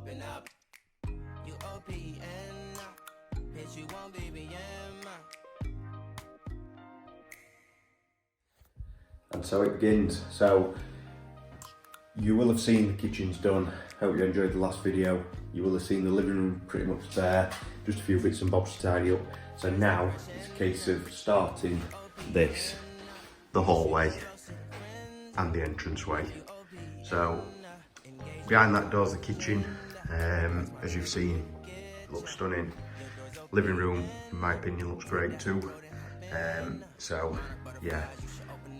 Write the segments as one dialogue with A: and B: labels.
A: open up. You OPN, bitch, you won't BBM.
B: And so it begins. So you will have seen the kitchen's done. Hope you enjoyed the last video. You will have seen the living room pretty much there. Just a few bits and bobs to tidy up. So now it's a case of starting this, the hallway and the entranceway. So behind that door's the kitchen. As you've seen, it looks stunning. Living room, in my opinion, looks great too. So yeah,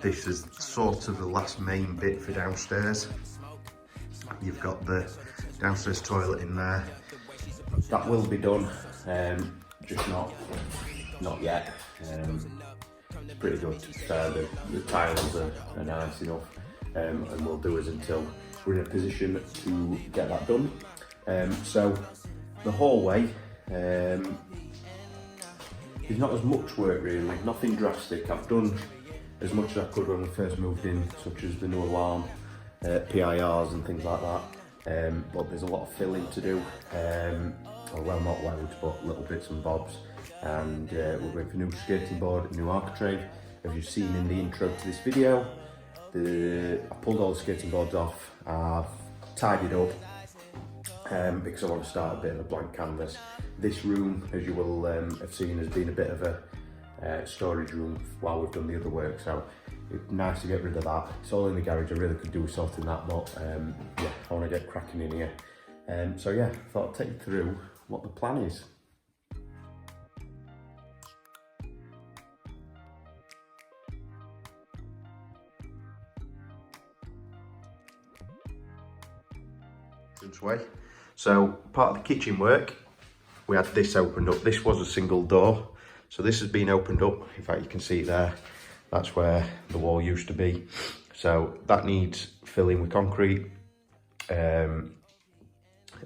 B: this is sort of the last main bit for downstairs. You've got the downstairs toilet in there. That will be done, just not yet. It's pretty good to be fair. The tiles are nice enough, and we'll do it until we're in a position to get that done. So the hallway, there's not as much work really, nothing drastic. I've done as much as I could when we first moved in, such as the new alarm, PIRs and things like that. But there's a lot of filling to do. Well, not loads, but little bits and bobs. And we're going for new skating board, new architrave. As you've seen in the intro to this video, I pulled all the skating boards off. I've tidied up because I want to start a bit of a blank canvas. This room, as you will have seen, has been a bit of a storage room while we've done the other work, so it's nice to get rid of that. It's all in the garage. I really could do with sorting that, but yeah, I want to get cracking in here. So yeah, I thought I'd take you through what the plan is. Way. So part of the kitchen work, we had this opened up. This was a single door, so this has been opened up. In fact, you can see it there. That's where the wall used to be. So that needs filling with concrete and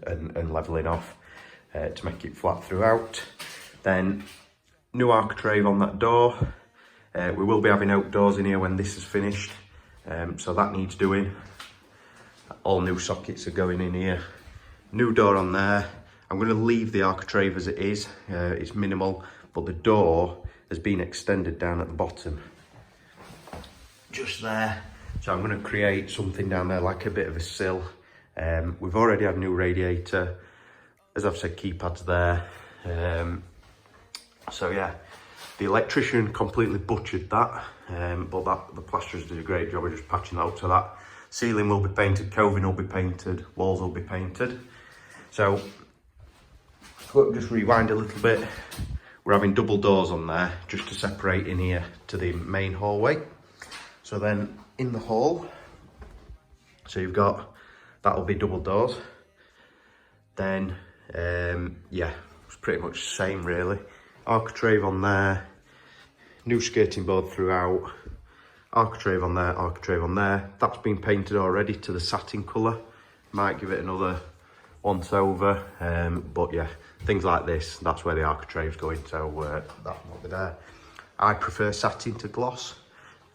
B: levelling off to make it flat throughout. Then new architrave on that door. We will be having outdoors in here when this is finished, so that needs doing. All new sockets are going in here. New door on there. I'm going to leave the architrave as it is. It's minimal, but the door has been extended down at the bottom. Just there. So I'm going to create something down there like a bit of a sill. We've already had a new radiator. As I've said, keypads there. So yeah, the electrician completely butchered that, but the plasterers did a great job of just patching that up. So that ceiling will be painted, coving will be painted, walls will be painted. So just rewind a little bit. We're having double doors on there just to separate in here to the main hallway. So then in the hall, so you've got, that'll be double doors. Then yeah, it's pretty much the same really. Architrave on there, new skating board throughout. Architrave on there, architrave on there. That's been painted already to the satin colour. Might give it another once over, but yeah, things like this, that's where the architrave's going, so that won't be there. I prefer satin to gloss.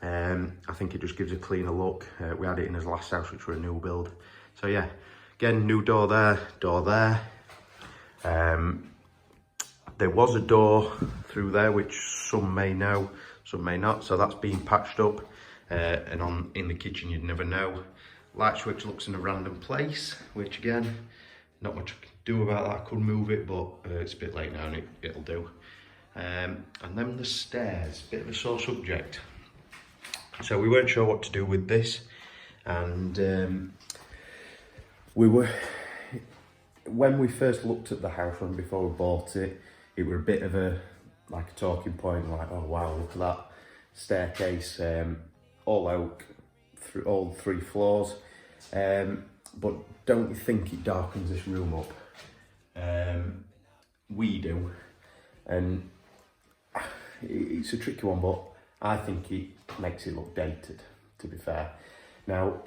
B: I think it just gives a cleaner look. We had it in his last house, which were a new build. So yeah, again, new door there, door there. There was a door through there, which some may know, some may not, so that's being patched up, and in the kitchen you'd never know. Light switch looks in a random place, which again, not much I can do about that. I could move it, but it's a bit late now and it'll do. And then the stairs, bit of a sore subject. So we weren't sure what to do with this, and when we first looked at the house and before we bought it, it was a bit of a talking point, like, oh wow, look at that staircase, all oak through all 3 floors, but don't you think it darkens this room up? We do, and it's a tricky one, but I think it makes it look dated, to be fair. Now,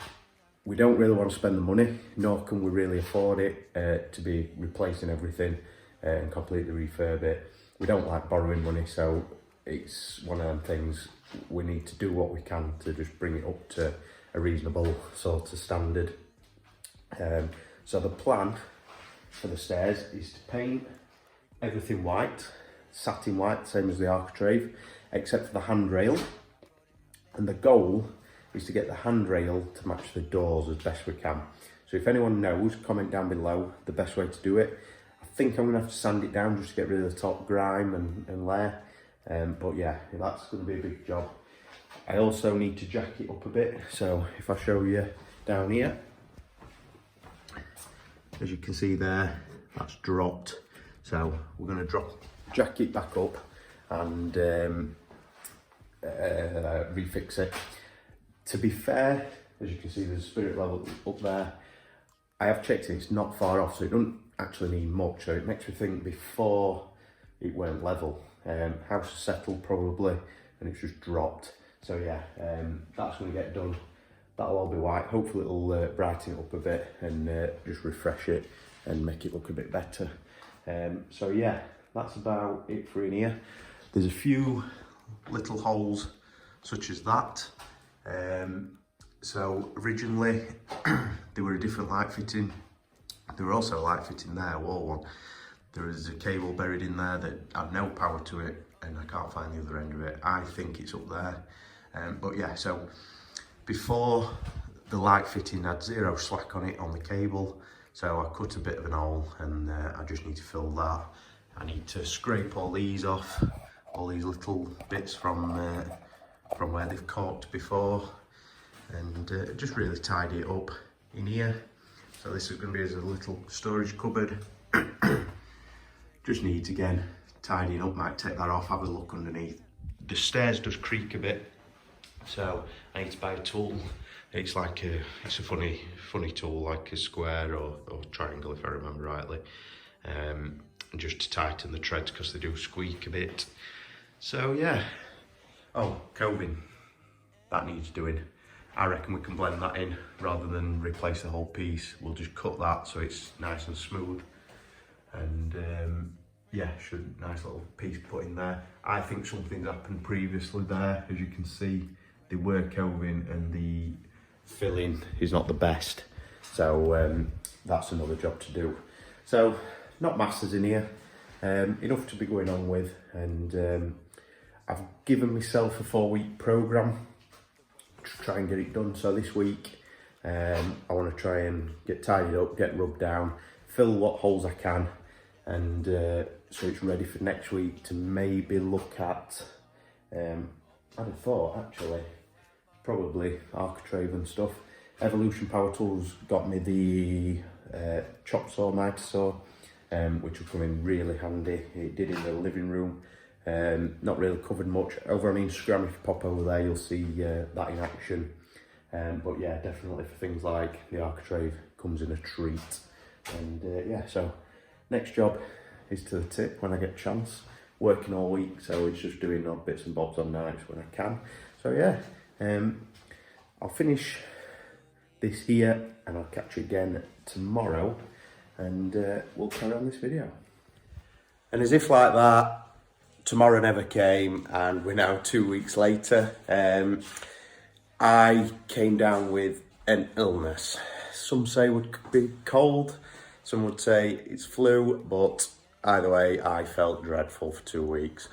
B: we don't really want to spend the money, nor can we really afford it to be replacing everything and completely refurb it. We don't like borrowing money, so it's one of them things, we need to do what we can to just bring it up to a reasonable sort of standard. So the plan for the stairs is to paint everything white, satin white, same as the architrave, except for the handrail. And the goal is to get the handrail to match the doors as best we can. So if anyone knows, comment down below the best way to do it. I think I'm gonna have to sand it down just to get rid of the top grime and layer. But yeah, that's gonna be a big job. I also need to jack it up a bit. So if I show you down here, as you can see there, that's dropped. So we're gonna jack it back up and refix it. To be fair, as you can see, there's a spirit level up there. I have checked it, it's not far off, so it doesn't actually need much. So it makes me think before it went level. House is settled probably, and it's just dropped. So yeah, that's gonna get done. That'll all be white. Hopefully it'll brighten it up a bit and just refresh it and make it look a bit better. So yeah, that's about it for in here. There's a few little holes such as that. So originally they were a different light fitting. There were also a light fitting there, wall one. There is a cable buried in there that had no power to it, and I can't find the other end of it. I think it's up there. But yeah, so before the light fitting had zero slack on it on the cable, so I cut a bit of an hole and I just need to fill that. I need to scrape all these off, all these little bits from where they've corked before, and just really tidy it up in here. So this is going to be as a little storage cupboard. Just needs again tidying up. Might take that off, have a look underneath. The stairs does creak a bit, so I need to buy a tool. It's like it's a funny tool, like a square or triangle if I remember rightly, just to tighten the treads because they do squeak a bit. So yeah. Oh, coving, that needs doing. I reckon we can blend that in rather than replace the whole piece. We'll just cut that so it's nice and smooth, and yeah, nice little piece put in there. I think something's happened previously there. As you can see, they were coving and the filling is not the best, so that's another job to do. So not masses in here, enough to be going on with, and I've given myself a 4-week programme to try and get it done. So this week I want to try and get tidied up, get rubbed down, fill what holes I can, and so it's ready for next week to maybe look at, I'd have thought actually, probably architrave and stuff. Evolution Power Tools got me the chop saw, miter saw, which will come in really handy. It did in the living room. Not really covered much. Over on Instagram, if you pop over there, you'll see that in action. But yeah, definitely for things like the architrave comes in a treat. And yeah, so next job is to the tip when I get a chance. Working all week, so it's just doing odd bits and bobs on nights when I can. So yeah, I'll finish this here and I'll catch you again tomorrow, and we'll carry on this video. And as if like that, tomorrow never came, and we're now 2 weeks later. I came down with an illness. Some say it would be cold, some would say it's flu, but either way, I felt dreadful for 2 weeks.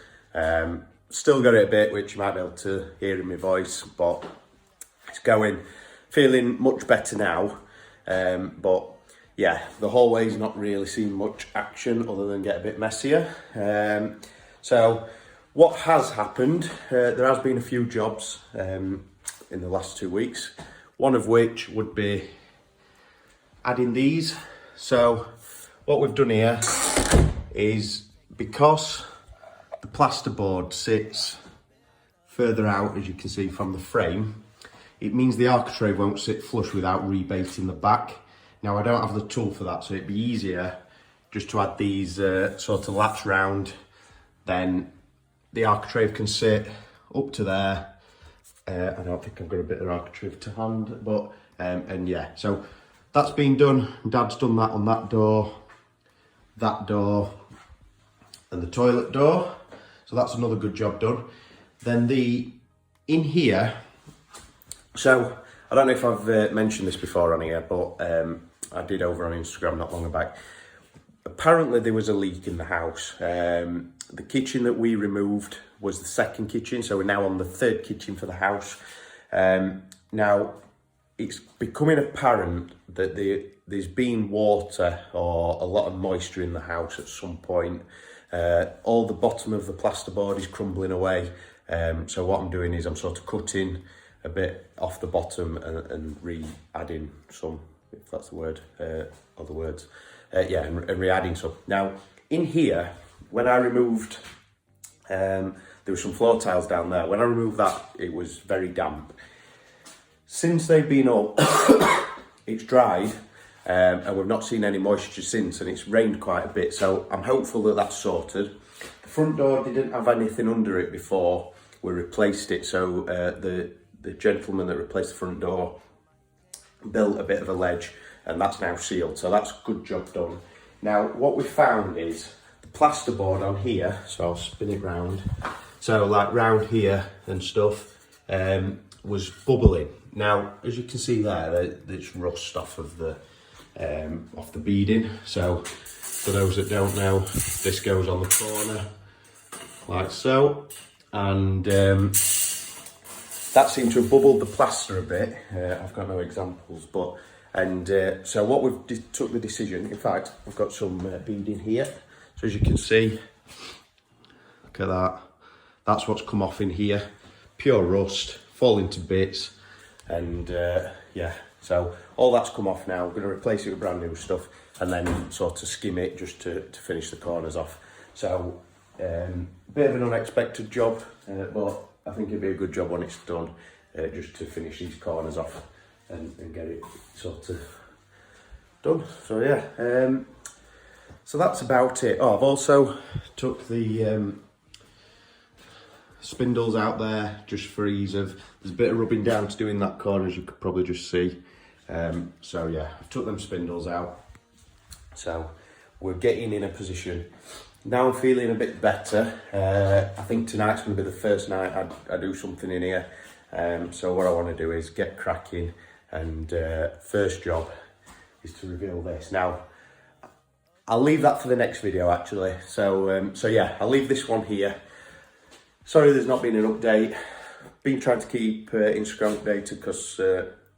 B: Still got it a bit, which you might be able to hear in my voice, but it's going. Feeling much better now, but yeah, the hallway's not really seen much action other than get a bit messier. So what has happened, there has been a few jobs in the last 2 weeks, one of which would be adding these. So what we've done here is, because the plasterboard sits further out, as you can see from the frame, it means the architrave won't sit flush without rebating the back. Now I don't have the tool for that, so it'd be easier just to add these sort of latch round. Then the architrave can sit up to there. I don't think I've got a bit of architrave to hand, but and yeah, so that's been done. Dad's done that on that door, and the toilet door. So that's another good job done. Then in here, so I don't know if I've mentioned this before on here, but I did over on Instagram not long back. apparently there was a leak in the house. The kitchen that we removed was the second kitchen, so we're now on the third kitchen for the house. Now, it's becoming apparent that there's been water or a lot of moisture in the house at some point. All the bottom of the plasterboard is crumbling away. So what I'm doing is I'm sort of cutting a bit off the bottom and re-adding some, if that's the word, other words. And re-adding some. Now, in here, when I removed, there were some floor tiles down there. When I removed that, it was very damp. Since they've been up, it's dried, and we've not seen any moisture since, and it's rained quite a bit, so I'm hopeful that that's sorted. The front door didn't have anything under it before we replaced it, so the gentleman that replaced the front door built a bit of a ledge, and that's now sealed, so that's a good job done. Now, what we found is the plasterboard on here, so I'll spin it round, so like round here and stuff, was bubbling. Now, as you can see there, there's rust off of the beading. So, for those that don't know, this goes on the corner, like so, and that seemed to have bubbled the plaster a bit. I've got no examples, but so what we've took the decision. In fact, I've got some beading here. So as you can see, look at that. That's what's come off in here. Pure rust, falling to bits. And so all that's come off now. We're going to replace it with brand new stuff and then sort of skim it just to finish the corners off. So bit of an unexpected job, but I think it'd be a good job when it's done, just to finish these corners off and get it sort of done. So yeah, so that's about it. Oh, I've also took the spindles out there just for ease of, there's a bit of rubbing down to do in that corner, as you could probably just see. So yeah, I've took them spindles out. So we're getting in a position. Now I'm feeling a bit better. I think tonight's going to be the first night I do something in here. So what I want to do is get cracking, and first job is to reveal this. Now, I'll leave that for the next video actually. So yeah, I'll leave this one here. Sorry there's not been an update. Been trying to keep Instagram updated because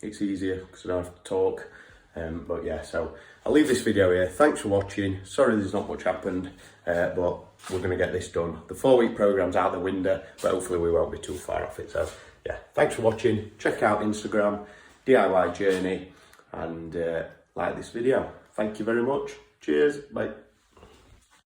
B: it's easier because I don't have to talk. But yeah, so I'll leave this video here. Thanks for watching. Sorry there's not much happened, but we're going to get this done. The 4-week programme's out the window, but hopefully we won't be too far off it. So yeah, thanks for watching. Check out Instagram, DIY Journey, and like this video. Thank you very much. Cheers. Bye.